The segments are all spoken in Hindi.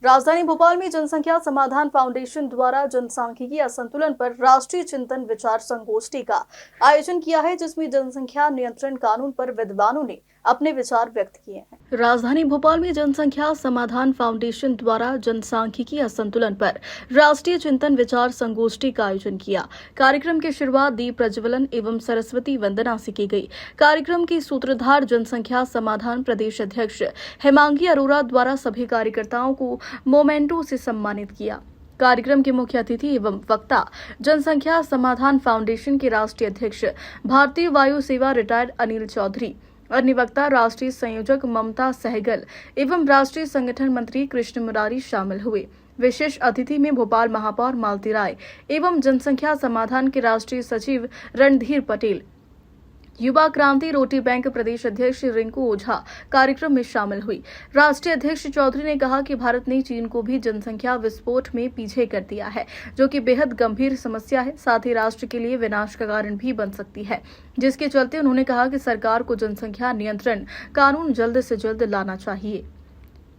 राजधानी भोपाल में जनसंख्या समाधान फाउंडेशन द्वारा जनसांख्यिकी असंतुलन पर राष्ट्रीय चिंतन विचार संगोष्ठी का आयोजन किया है, जिसमें जनसंख्या नियंत्रण कानून पर विद्वानों ने अपने विचार व्यक्त किए हैं। राजधानी भोपाल में जनसंख्या समाधान फाउंडेशन द्वारा जनसांख्यिकी असंतुलन पर राष्ट्रीय चिंतन विचार संगोष्ठी का आयोजन किया। कार्यक्रम की शुरुआत दीप प्रज्वलन एवं सरस्वती वंदना से की गई। कार्यक्रम की सूत्रधार जनसंख्या समाधान प्रदेश अध्यक्ष हेमांगी अरोरा द्वारा सभी कार्यकर्ताओं को मोमेंटो से सम्मानित किया। कार्यक्रम के मुख्य अतिथि एवं वक्ता जनसंख्या समाधान फाउंडेशन के राष्ट्रीय अध्यक्ष भारतीय वायु सेवा रिटायर्ड अनिल चौधरी, अन्य वक्ता राष्ट्रीय संयोजक ममता सहगल एवं राष्ट्रीय संगठन मंत्री कृष्ण मुरारी शामिल हुए। विशेष अतिथि में भोपाल महापौर मालती राय एवं जनसंख्या समाधान के राष्ट्रीय सचिव रणधीर पटेल, युवा क्रांति रोटी बैंक प्रदेश अध्यक्ष रिंकू ओझा कार्यक्रम में शामिल हुई। राष्ट्रीय अध्यक्ष चौधरी ने कहा कि भारत ने चीन को भी जनसंख्या विस्फोट में पीछे कर दिया है, जो कि बेहद गंभीर समस्या है, साथ ही राष्ट्र के लिए विनाश का कारण भी बन सकती है, जिसके चलते उन्होंने कहा कि सरकार को जनसंख्या नियंत्रण कानून जल्द से जल्द लाना चाहिए।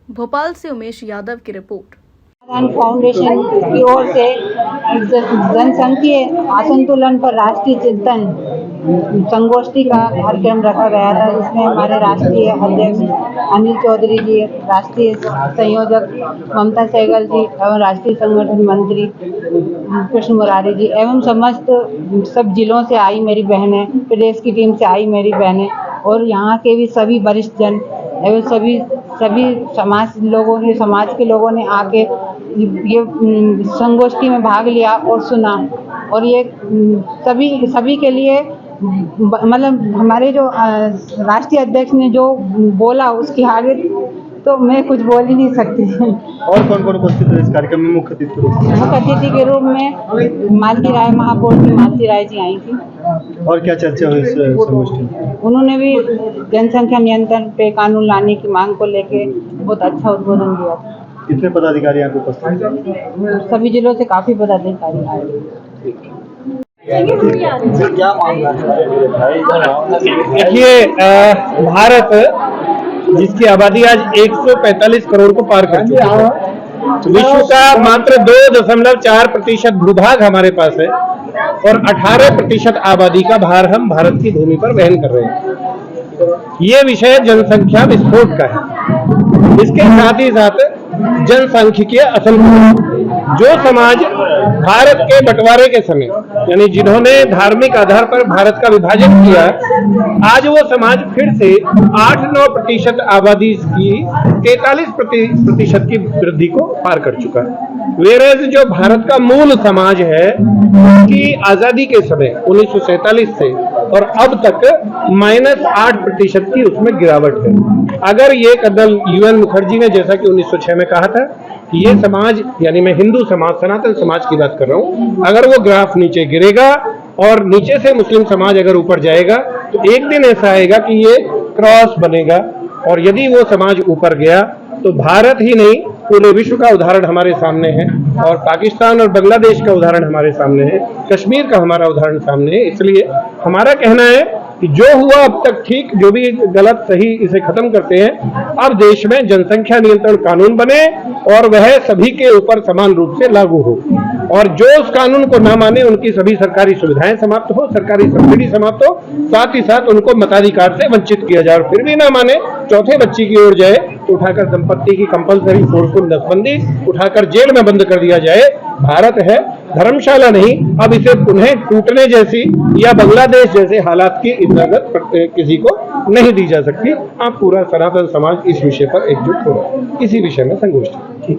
भोपाल से उमेश यादव की रिपोर्ट। फाउंडेशन की ओर से जनसंख्या असंतुलन पर राष्ट्रीय चिंतन संगोष्ठी का कार्यक्रम रखा गया था, जिसमें हमारे राष्ट्रीय अध्यक्ष अनिल चौधरी जी, राष्ट्रीय संयोजक ममता सहगल जी एवं राष्ट्रीय संगठन मंत्री कृष्ण मुरारी जी एवं सब जिलों से आई मेरी बहनें, प्रदेश की टीम से आई मेरी बहनें और यहाँ के भी सभी वरिष्ठ जन एवं सभी समाज के लोगों ने आके ये संगोष्ठी में भाग लिया और सुना। और ये सभी के लिए मतलब हमारे जो राष्ट्रीय अध्यक्ष ने जो बोला उसकी आगे तो मैं कुछ बोल ही नहीं सकती। और कौन कौन उपस्थित है इस कार्यक्रम में? मुख्य अतिथि के रूप में मालती राय, महापौर की मालती राय जी आई थी। और क्या चर्चा हुई इस संगोष्ठी में? उन्होंने भी जनसंख्या नियंत्रण पे कानून लाने की मांग को लेके बहुत अच्छा उद्बोधन दिया। कितने पदाधिकारी यहाँ पे उपस्थित हैं? सभी जिलों से काफी पदाधिकारी आए। क्या मांग देखिए, भारत जिसकी आबादी आज 145 करोड़ को पार कर चुकी है, विश्व का मात्र 2.4% भूभाग हमारे पास है और 18% आबादी का भार हम भारत की भूमि पर वहन कर रहे हैं। ये विषय जनसंख्या विस्फोट का है। इसके साथ ही साथ जनसांख्यिकीय असंतुलन, जो समाज भारत के बंटवारे के समय यानी जिन्होंने धार्मिक आधार पर भारत का विभाजन किया, आज वो समाज फिर से 8-9% आबादी की 43% की वृद्धि को पार कर चुका है। वेरज जो भारत का मूल समाज है, उसकी आजादी के समय 1947 से और अब तक -8% की उसमें गिरावट है। अगर ये कर्नल UN मुखर्जी ने जैसा कि 1906 में कहा था कि ये समाज यानी मैं हिंदू समाज, सनातन समाज की बात कर रहा हूँ, अगर वो ग्राफ नीचे गिरेगा और नीचे से मुस्लिम समाज अगर ऊपर जाएगा तो एक दिन ऐसा आएगा कि ये क्रॉस बनेगा, और यदि वो समाज ऊपर गया तो भारत ही नहीं पूरे विश्व का उदाहरण हमारे सामने है, और पाकिस्तान और बांग्लादेश का उदाहरण हमारे सामने है, कश्मीर का हमारा उदाहरण सामने है। इसलिए हमारा कहना है कि जो हुआ अब तक ठीक, जो भी गलत सही इसे खत्म करते हैं। अब देश में जनसंख्या नियंत्रण कानून बने और वह सभी के ऊपर समान रूप से लागू हो, और जो उस कानून को ना माने उनकी सभी सरकारी सुविधाएं समाप्त हो, सरकारी सब्सिडी समाप्त हो, साथ ही साथ उनको मताधिकार से वंचित किया जाए, और फिर भी ना माने चौथे बच्चे की ओर जाए तो उठाकर संपत्ति की कंपलसरी फोर्सफुल नसबंदी, उठाकर जेल में बंद कर दिया जाए। भारत है, धर्मशाला नहीं। अब इसे पुनः टूटने जैसी या बांग्लादेश जैसे हालात की इजाजत किसी को नहीं दी जा सकती। आप पूरा सनातन समाज इस विषय पर एकजुट हो रहा है। इसी विषय में संगोष्ठी।